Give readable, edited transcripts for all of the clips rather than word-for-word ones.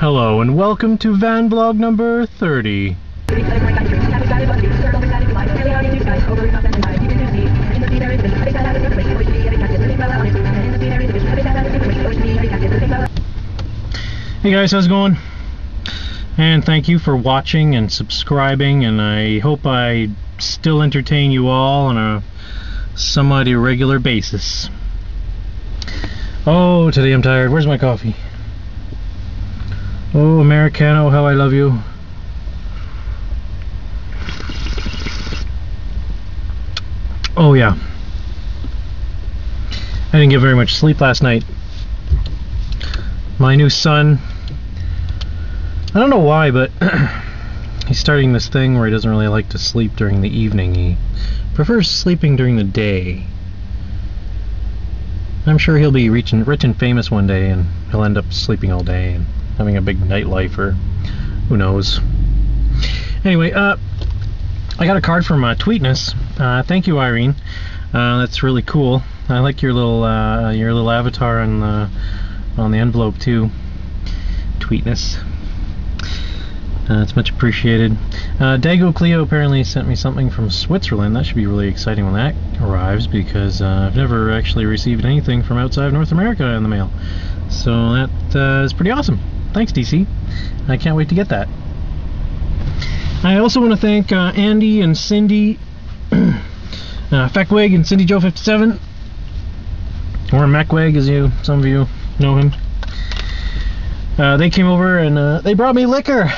Hello and welcome to van vlog number 30. Hey guys, how's it going? And thank you for watching and subscribing, and I hope I still entertain you all on a somewhat irregular basis. Oh, today I'm tired. Where's my coffee? Oh, Americano, how I love you. Oh yeah. I didn't get very much sleep last night. My new son, I don't know why, but he's starting this thing where he doesn't really like to sleep during the evening. He prefers sleeping during the day. I'm sure he'll be rich and famous one day, and he'll end up sleeping all day and having a big nightlife, or who knows. Anyway, I got a card from Tweetness. Thank you, Irene. That's really cool. I like your little avatar on the envelope too. Tweetness. It's much appreciated. Dago Cleo apparently sent me something from Switzerland. That should be really exciting when that arrives, because I've never actually received anything from outside of North America in the mail. So that is pretty awesome. Thanks, DC. I can't wait to get that. I also want to thank Andy and Cindy, Feckwig and Cindy Joe 57, or Meckwig as some of you know him. They came over and they brought me liquor.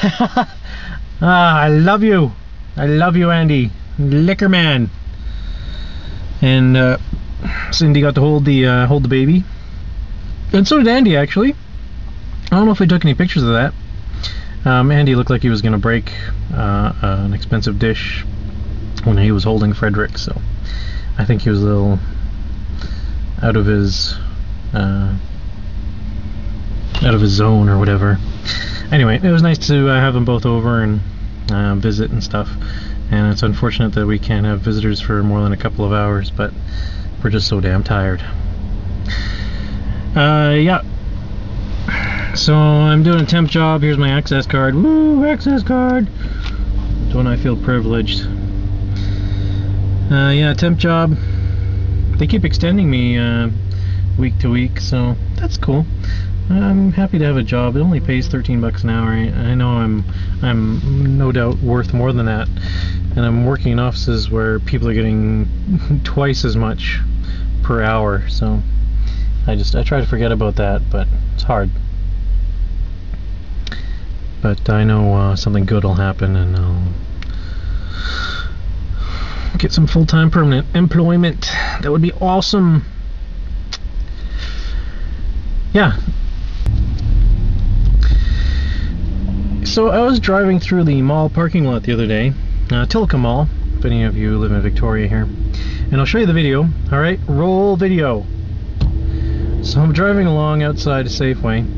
I love you. I love you, Andy. Liquor man. And Cindy got to hold the baby. And so did Andy, actually. I don't know if I took any pictures of that. Andy looked like he was going to break an expensive dish when he was holding Frederick, so I think he was a little out of his zone or whatever. Anyway, it was nice to have them both over and visit and stuff, and it's unfortunate that we can't have visitors for more than a couple of hours, but we're just so damn tired. Yeah. So I'm doing a temp job. Here's my access card. Woo, access card. Don't I feel privileged? Yeah, temp job. They keep extending me week to week, so that's cool. I'm happy to have a job. It only pays 13 bucks an hour. I know I'm no doubt worth more than that, and I'm working in offices where people are getting twice as much per hour. So I try to forget about that, but it's hard. But I know something good will happen, and I'll get some full-time permanent employment. That would be awesome. Yeah. So I was driving through the mall parking lot the other day, Tilka Mall, if any of you live in Victoria here, and I'll show you the video. Alright, roll video. So I'm driving along outside a Safeway,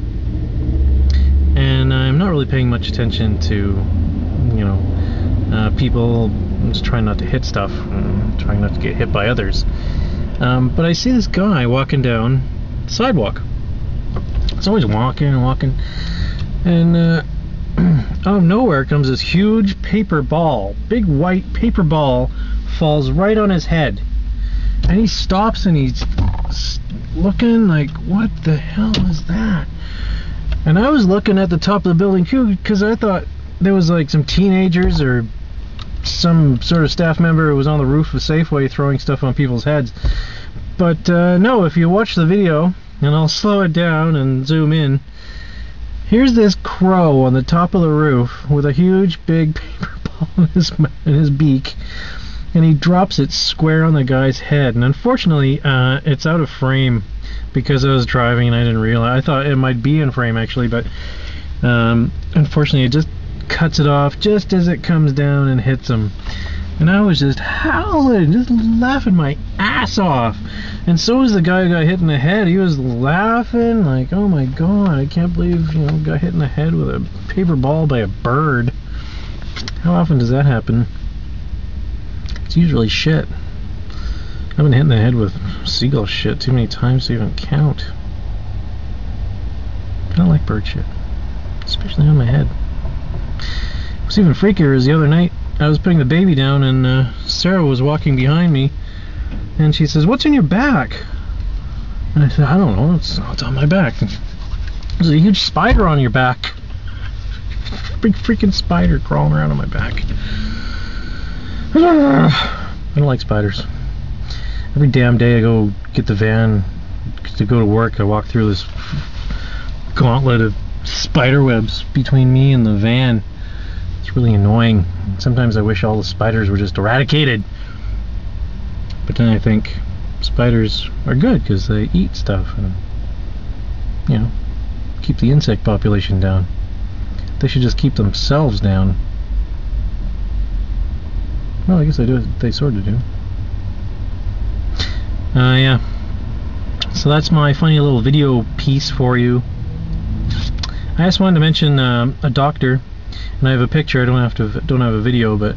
and I'm not really paying much attention to, people. I'm just trying not to hit stuff, trying not to get hit by others. But I see this guy walking down the sidewalk. It's always walking and walking, and out of nowhere comes this huge paper ball. Big white paper ball falls right on his head, and he stops and he's looking like, what the hell is that? And I was looking at the top of the building too, because I thought there was like some teenagers or some sort of staff member who was on the roof of Safeway throwing stuff on people's heads. But no, if you watch the video, and I'll slow it down and zoom in, here's this crow on the top of the roof with a huge big paper ball in his beak, and he drops it square on the guy's head. And unfortunately it's out of frame because I was driving and I didn't realize. I thought it might be in frame actually, but unfortunately it just cuts it off just as it comes down and hits him. And I was just howling, just laughing my ass off. And so was the guy who got hit in the head. He was laughing like, oh my god, I can't believe, got hit in the head with a paper ball by a bird. How often does that happen? It's usually shit. I've been hit in the head with seagull shit too many times to even count. I don't like bird shit. especially on my head. What's even freakier is the other night I was putting the baby down and Sarah was walking behind me and she says, "What's in your back?" And I said, "I don't know, it's on my back." There's a huge spider on your back. Big freaking spider crawling around on my back. I don't like spiders. Every damn day I go get the van to go to work, I walk through this gauntlet of spider webs between me and the van. It's really annoying. Sometimes I wish all the spiders were just eradicated. But then I think spiders are good because they eat stuff and, you know, keep the insect population down. They should just keep themselves down. Well, I guess they sort of do. Yeah. So that's my funny little video piece for you. I just wanted to mention a doctor, and I have a picture. I don't have a video, but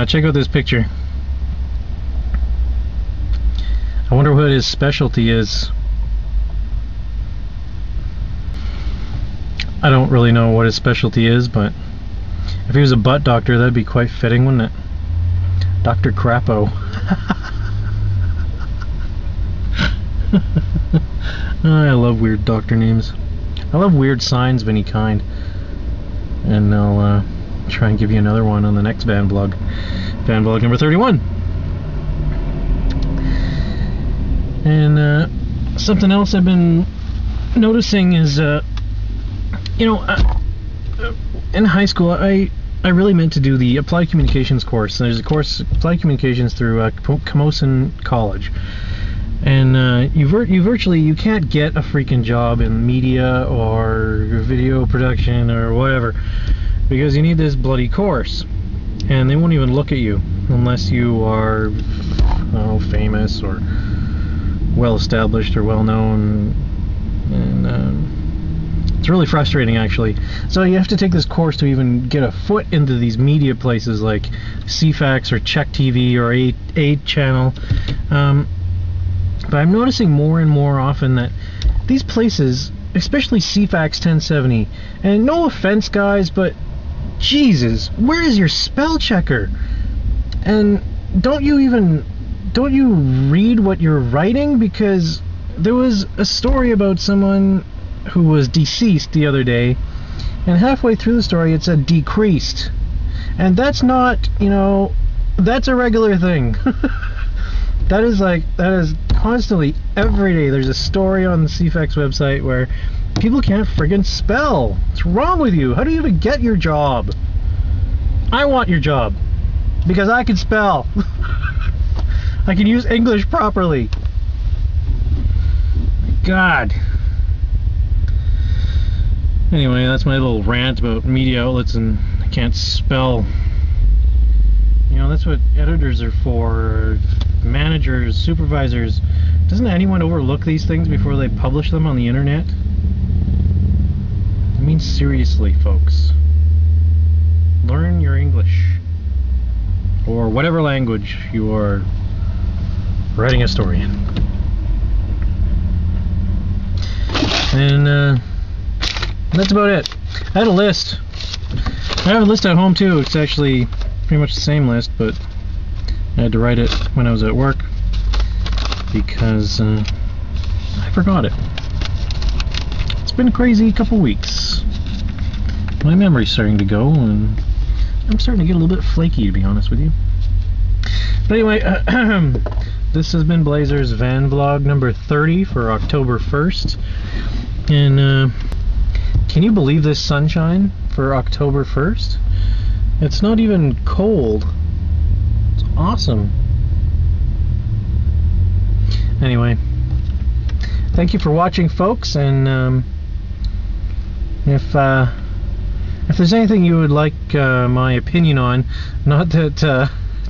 check out this picture. I wonder what his specialty is. I don't really know what his specialty is, but if he was a butt doctor, that'd be quite fitting, wouldn't it? Dr. Crapo. I love weird doctor names. I love weird signs of any kind. And I'll try and give you another one on the next van vlog. Van vlog number 31. And something else I've been noticing is, you know, in high school I really meant to do the Applied Communications course. There's a course, Applied Communications, through Camosun College. And you can't get a freaking job in media or video production or whatever because you need this bloody course, and they won't even look at you unless you are famous or well established or well known. And it's really frustrating, actually. So you have to take this course to even get a foot into these media places like CFAX or Check TV or 8 Channel. But I'm noticing more and more often that these places, especially CFAX 1070, and no offense guys, but Jesus, where is your spell checker? And don't you read what you're writing? Because there was a story about someone who was deceased the other day, and halfway through the story it said decreased. And that's not, that's a regular thing. That is constantly, every day, there's a story on the CFAX website where people can't friggin' spell. What's wrong with you? How do you even get your job? I want your job because I can spell. I can use English properly. God. Anyway, that's my little rant about media outlets and I can't spell. That's what editors are for. Managers, supervisors. Doesn't anyone overlook these things before they publish them on the internet? I mean, seriously, folks. Learn your English. Or whatever language you are writing a story in. And that's about it. I had a list. I have a list at home too. It's actually pretty much the same list, but I had to write it when I was at work because I forgot it. It's been a crazy couple weeks. My memory's starting to go, and I'm starting to get a little bit flaky, to be honest with you. But anyway, this has been Blazer's van vlog number 30 for October 1st. And can you believe this sunshine for October 1st? It's not even cold. It's awesome. Anyway, thank you for watching, folks, and if there's anything you would like my opinion on, not that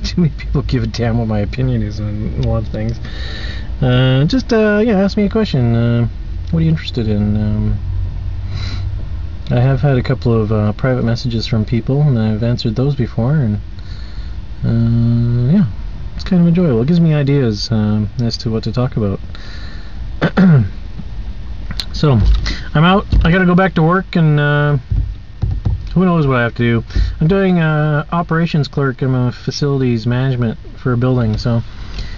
too many people give a damn what my opinion is on a lot of things, just ask me a question. What are you interested in? I have had a couple of private messages from people, and I've answered those before, and yeah, it's kind of enjoyable. It gives me ideas as to what to talk about. So, I'm out. I gotta go back to work and who knows what I have to do. I'm doing operations clerk. I'm a facilities management for a building, so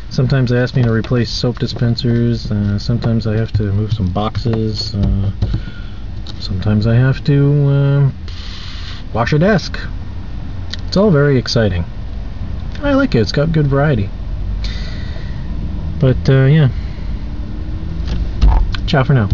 sometimes they ask me to replace soap dispensers. Sometimes I have to move some boxes. Sometimes I have to wash a desk. It's all very exciting. I like it. It's got good variety. But yeah. Ciao for now.